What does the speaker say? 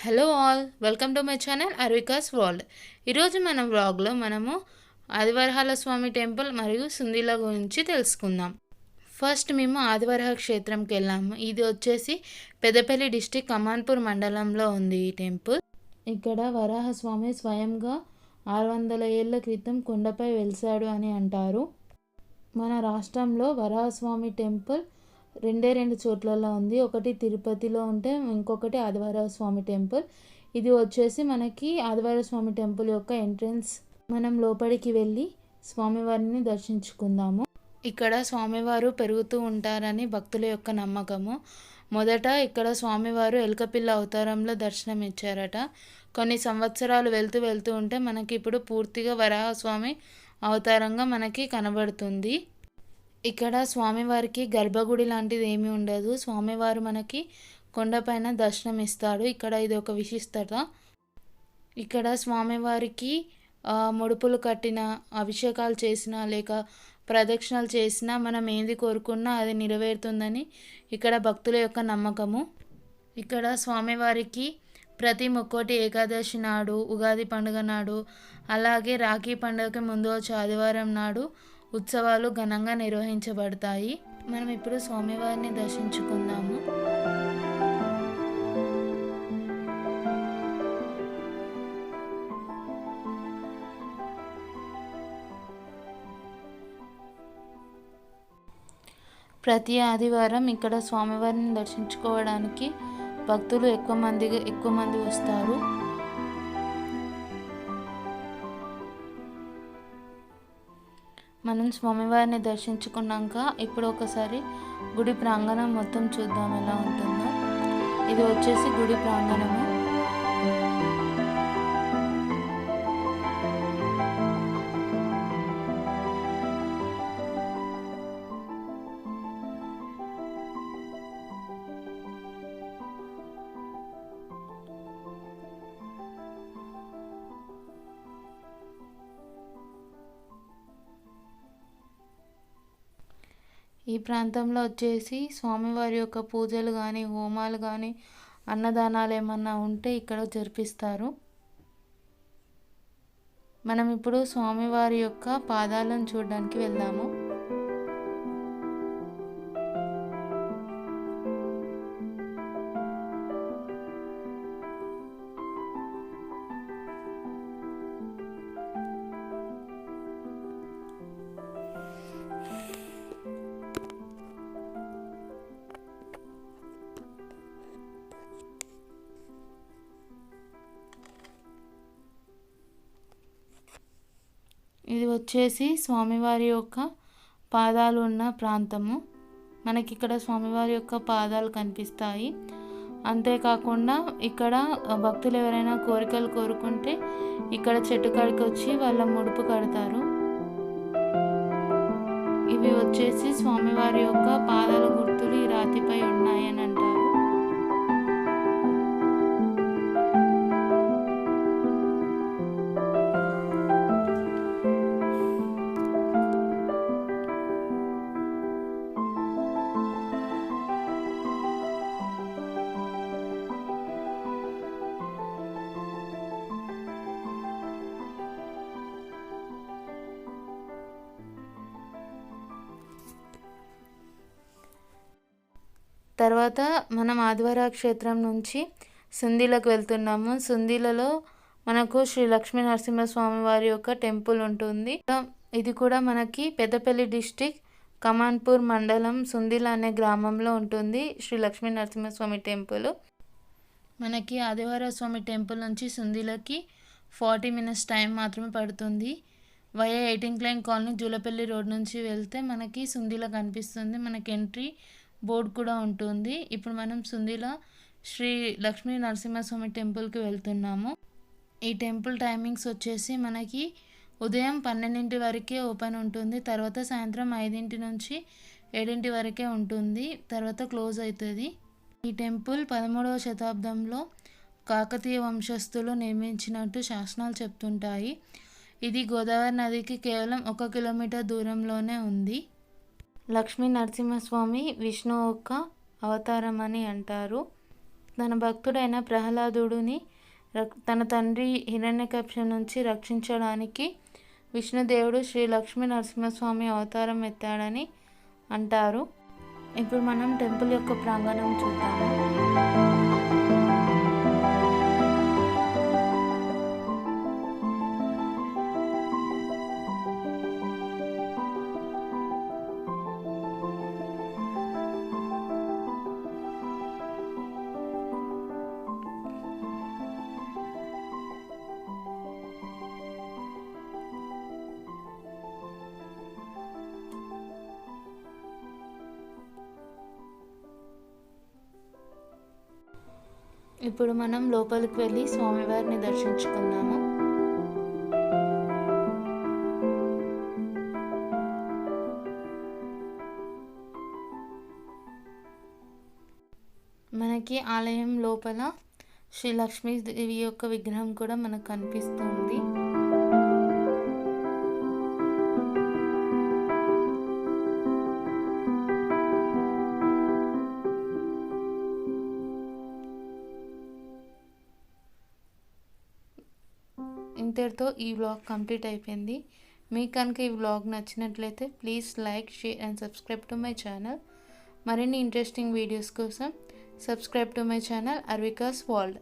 Hello all, welcome to my channel Arvikas world. ఈరోజు మన వ్లాగ్లో మనము ఆదివరహాల స్వామి టెంపుల్ మరియు సుందీల గురించి తెలుసుకుందాం. ఫస్ట్ మేము ఆదివరహ క్షేత్రంకి వెళ్ళాము. ఇది వచ్చేసి పెద్దపల్లి డిస్టిక్ కమాన్పూర్ మండలంలో ఉంది ఈ టెంపుల్. ఇక్కడ వరాహస్వామి స్వయంగా 600 ఏళ్ల క్రితం కొండపై వెలిశాడు అని అంటారు. మన రాష్ట్రంలో వరాహస్వామి టెంపుల్ రెండు చోట్లలో ఉంది. ఒకటి తిరుపతిలో ఉంటే ఇంకొకటి ఆదివరహస్వామి టెంపుల్. ఇది వచ్చేసి మనకి ఆదివరహస్వామి టెంపుల్ యొక్క ఎంట్రన్స్. మనం లోపలికి వెళ్ళి స్వామివారిని దర్శించుకుందాము. ఇక్కడ స్వామివారు పెరుగుతూ ఉంటారని భక్తుల యొక్క నమ్మకము. మొదట ఇక్కడ స్వామివారు ఎలుకపిల్ల అవతారంలో దర్శనం ఇచ్చారట. కొన్ని సంవత్సరాలు వెళ్తూ ఉంటే మనకి ఇప్పుడు పూర్తిగా వరాహస్వామి అవతారంగా మనకి కనబడుతుంది. ఇక్కడ స్వామివారికి గర్భగుడి లాంటిది ఏమీ ఉండదు. స్వామివారు మనకి కొండపైన దర్శనం ఇస్తాడు. ఇక్కడ ఇది ఒక విశిష్టత. ఇక్కడ స్వామివారికి ముడుపులు కట్టిన, అభిషేకాలు చేసినా లేక ప్రదక్షిణలు చేసినా మనం ఏది కోరుకున్నా అది నెరవేరుతుందని ఇక్కడ భక్తుల యొక్క నమ్మకము. ఇక్కడ స్వామివారికి ప్రతి ముక్కోటి ఏకాదశి నాడు, ఉగాది పండుగ నాడు, అలాగే రాఖీ పండుగకి ముందు వచ్చే ఆదివారం నాడు ఉత్సవాలు ఘనంగా నిర్వహించబడతాయి. మనం ఇప్పుడు స్వామివారిని దర్శించుకుందాము. ప్రతి ఆదివారం ఇక్కడ స్వామివారిని దర్శించుకోవడానికి భక్తులు ఎక్కువ మంది వస్తారు. మనం స్వామివారిని దర్శించుకున్నాక ఇప్పుడు ఒకసారి గుడి ప్రాంగణం మొత్తం చూద్దాం ఎలా ఉంటుందో. ఇది వచ్చేసి గుడి ప్రాంగణము. ఈ ప్రాంతంలో వచ్చేసి స్వామివారి యొక్క పూజలు కానీ, హోమాలు కానీ, అన్నదానాలు ఏమన్నా ఉంటే ఇక్కడ జరిపిస్తారు. మనం ఇప్పుడు స్వామివారి యొక్క పాదాలను చూడడానికి వెళ్దాము. ఇది వచ్చేసి స్వామివారి యొక్క పాదాలు ఉన్న ప్రాంతము. మనకి ఇక్కడ స్వామివారి యొక్క పాదాలు కనిపిస్తాయి. అంతేకాకుండా ఇక్కడ భక్తులు ఎవరైనా కోరికలు కోరుకుంటే ఇక్కడ చెట్టు కాడికి వచ్చి వాళ్ళ ముడుపు కడతారు. ఇవి వచ్చేసి స్వామివారి యొక్క పాదాల గుర్తులు ఈ రాతిపై ఉన్నాయని అంటారు. తర్వాత మనం ఆదివరహ క్షేత్రం నుంచి సుందీలకు వెళ్తున్నాము. సుందీలలో మనకు శ్రీ లక్ష్మీ నరసింహస్వామి వారి యొక్క టెంపుల్ ఉంటుంది. ఇది కూడా మనకి పెద్దపల్లి డిస్టిక్ కమాన్పూర్ మండలం సుందీల అనే గ్రామంలో ఉంటుంది శ్రీ లక్ష్మీ నరసింహస్వామి టెంపుల్. మనకి ఆదివరహస్వామి టెంపుల్ నుంచి సుందీలకి 40 minutes టైం మాత్రమే పడుతుంది. Via 18 line colony Julapalli road నుంచి వెళ్తే మనకి సుందీల కనిపిస్తుంది. మనకి ఎంట్రీ బోర్డు కూడా ఉంటుంది. ఇప్పుడు మనం సుందీల శ్రీ లక్ష్మీ నరసింహస్వామి టెంపుల్కి వెళ్తున్నాము. ఈ టెంపుల్ టైమింగ్స్ వచ్చేసి మనకి ఉదయం 12 వరకే ఓపెన్ ఉంటుంది. తర్వాత సాయంత్రం 5 నుంచి 7 వరకే ఉంటుంది. తర్వాత క్లోజ్ అవుతుంది. ఈ టెంపుల్ 13వ శతాబ్దంలో కాకతీయ వంశస్థులు నిర్మించినట్టు శాసనాలు చెప్తుంటాయి. ఇది గోదావరి నదికి కేవలం 1 కిలోమీటర్ దూరంలోనే ఉంది. లక్ష్మీ నరసింహస్వామి విష్ణు యొక్క అవతారం అని అంటారు. తన భక్తుడైన ప్రహ్లాదుడిని తన తండ్రి హిరణ్యకశిపుని నుంచి రక్షించడానికి విష్ణుదేవుడు శ్రీ లక్ష్మీ నరసింహస్వామి అవతారం ఎత్తాడని అంటారు. ఇప్పుడు మనం టెంపుల్ యొక్క ప్రాంగణం చూద్దాము. ఇప్పుడు మనం లోపలికి వెళ్ళి స్వామివారిని దర్శించుకుందాము. మనకి ఆలయం లోపల శ్రీ లక్ష్మీదేవి యొక్క విగ్రహం కూడా మనకు కనిపిస్తుంది. ఇంతటితో ఈ వ్లాగ్ కంప్లీట్ అయిపోయింది. మీకు కనుక ఈ వ్లాగ్ నచ్చినట్లయితే please like, share and subscribe to my channel. మరిన్ని ఇంట్రెస్టింగ్ వీడియోస్ కోసం subscribe to my channel Arvikas world.